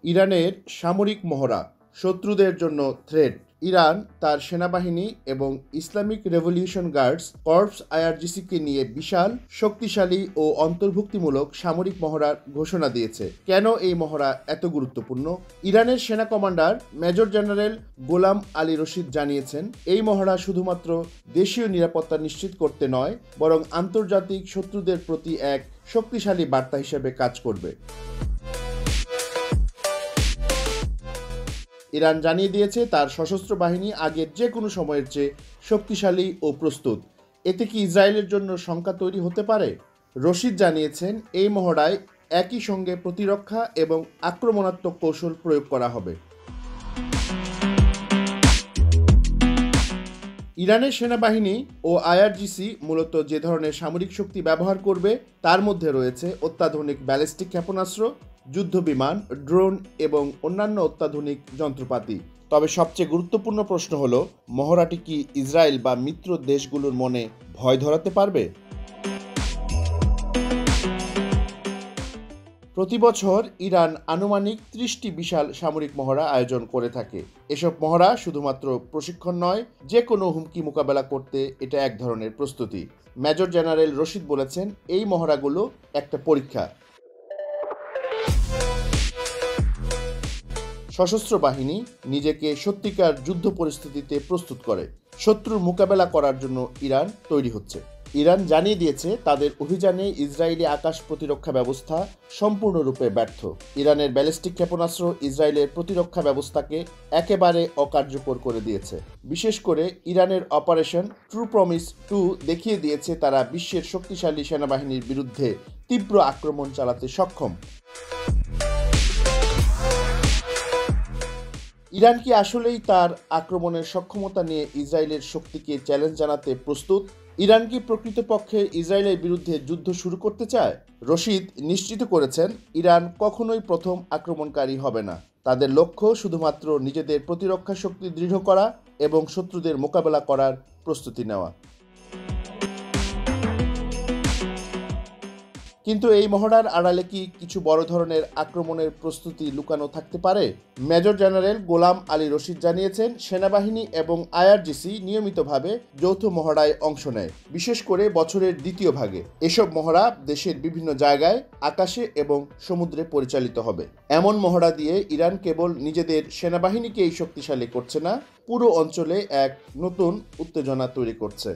ইরানের সামরিক মহড়া শত্রুদের জন্য থ্রেট। ইরান তার সেনাবাহিনী এবং ইসলামিক রেভলিউশন গার্ডস কর্পস আইআরজিসিকে নিয়ে বিশাল, শক্তিশালী ও অন্তর্ভুক্তিমূলক সামরিক মহড়ার ঘোষণা দিয়েছে। কেন এই মহড়া এত গুরুত্বপূর্ণ? ইরানের সেনা কমান্ডার মেজর জেনারেল গোলাম আলী রশিদ জানিয়েছেন, এই মহড়া শুধুমাত্র দেশীয় নিরাপত্তা নিশ্চিত করতে নয়, বরং আন্তর্জাতিক শত্রুদের প্রতি এক শক্তিশালী বার্তা হিসেবে কাজ করবে। ইরান জানিয়ে দিয়েছে তার সশস্ত্র বাহিনী আগের যে কোনো সময়ের চেয়ে শক্তিশালী ও প্রস্তুত। এতে কি ইসরায়েলের জন্য শঙ্কা তৈরি হতে পারে? রশিদ জানিয়েছেন, এই মহড়ায় একই সঙ্গে প্রতিরক্ষা এবং আক্রমণাত্মক কৌশল প্রয়োগ করা হবে। ইরানের সেনাবাহিনী ও আইআরজিসি মূলত যে ধরনের সামরিক শক্তি ব্যবহার করবে তার মধ্যে রয়েছে অত্যাধুনিক ব্যালিস্টিক ক্ষেপণাস্ত্র, যুদ্ধবিমান, ড্রোন এবং অন্যান্য অত্যাধুনিক যন্ত্রপাতি। তবে সবচেয়ে গুরুত্বপূর্ণ প্রশ্ন হলো, মহড়াটি কি ইসরায়েল বা মিত্র দেশগুলোর মনে ভয় ধরাতে পারবে? প্রতি বছর ইরান আনুমানিক 30টি বিশাল সামরিক মহড়া আয়োজন করে থাকে। এসব মহড়া শুধুমাত্র প্রশিক্ষণ নয়, যে কোনো হুমকি মোকাবেলা করতে এটা এক ধরনের প্রস্তুতি। মেজর জেনারেল রশিদ বলেছেন, এই মহড়াগুলো একটা পরীক্ষা। সশস্ত্র বাহিনী নিজেকে সত্যিকার যুদ্ধ পরিস্থিতিতে প্রস্তুত করে। শত্রুর মোকাবেলা করার জন্য ইরান তৈরি হচ্ছে। ইরান জানিয়ে দিয়েছে তাদের অভিযানে ইসরায়েলি আকাশ প্রতিরক্ষা ব্যবস্থা সম্পূর্ণরূপে ব্যর্থ। ইরানের ব্যালিস্টিক ক্ষেপণাস্ত্র ইসরায়েলের প্রতিরক্ষা ব্যবস্থাকে একেবারে অকার্যকর করে দিয়েছে। বিশেষ করে ইরানের অপারেশন ট্রু প্রমিস 2 দেখিয়ে দিয়েছে তারা বিশ্বের শক্তিশালী সেনাবাহিনীর বিরুদ্ধে তীব্র আক্রমণ চালাতে সক্ষম। ইরান কি আসলেই তার আক্রমণের সক্ষমতা নিয়ে ইসরায়েলের শক্তিকে চ্যালেঞ্জ জানাতে প্রস্তুত? ইরান কি প্রকৃতপক্ষে ইসরায়েলের বিরুদ্ধে যুদ্ধ শুরু করতে চায়? রশিদ নিশ্চিত করেছেন, ইরান কখনোই প্রথম আক্রমণকারী হবে না। তাদের লক্ষ্য শুধুমাত্র নিজেদের প্রতিরক্ষা শক্তি দৃঢ় করা এবং শত্রুদের মোকাবেলা করার প্রস্তুতি নেওয়া। কিন্তু এই মহড়ার আড়ালে কি কিছু বড় ধরনের আক্রমণের প্রস্তুতি লুকানো থাকতে পারে? মেজর জেনারেল গোলাম আলী রশিদ জানিয়েছেন, সেনাবাহিনী এবং আইআরজিসি নিয়মিতভাবে যৌথ মহড়ায় অংশ নেয়, বিশেষ করে বছরের দ্বিতীয় ভাগে। এসব মহড়া দেশের বিভিন্ন জায়গায়, আকাশে এবং সমুদ্রে পরিচালিত হবে। এমন মহড়া দিয়ে ইরান কেবল নিজেদের সেনাবাহিনীকেই শক্তিশালী করছে না, পুরো অঞ্চলে এক নতুন উত্তেজনা তৈরি করছে।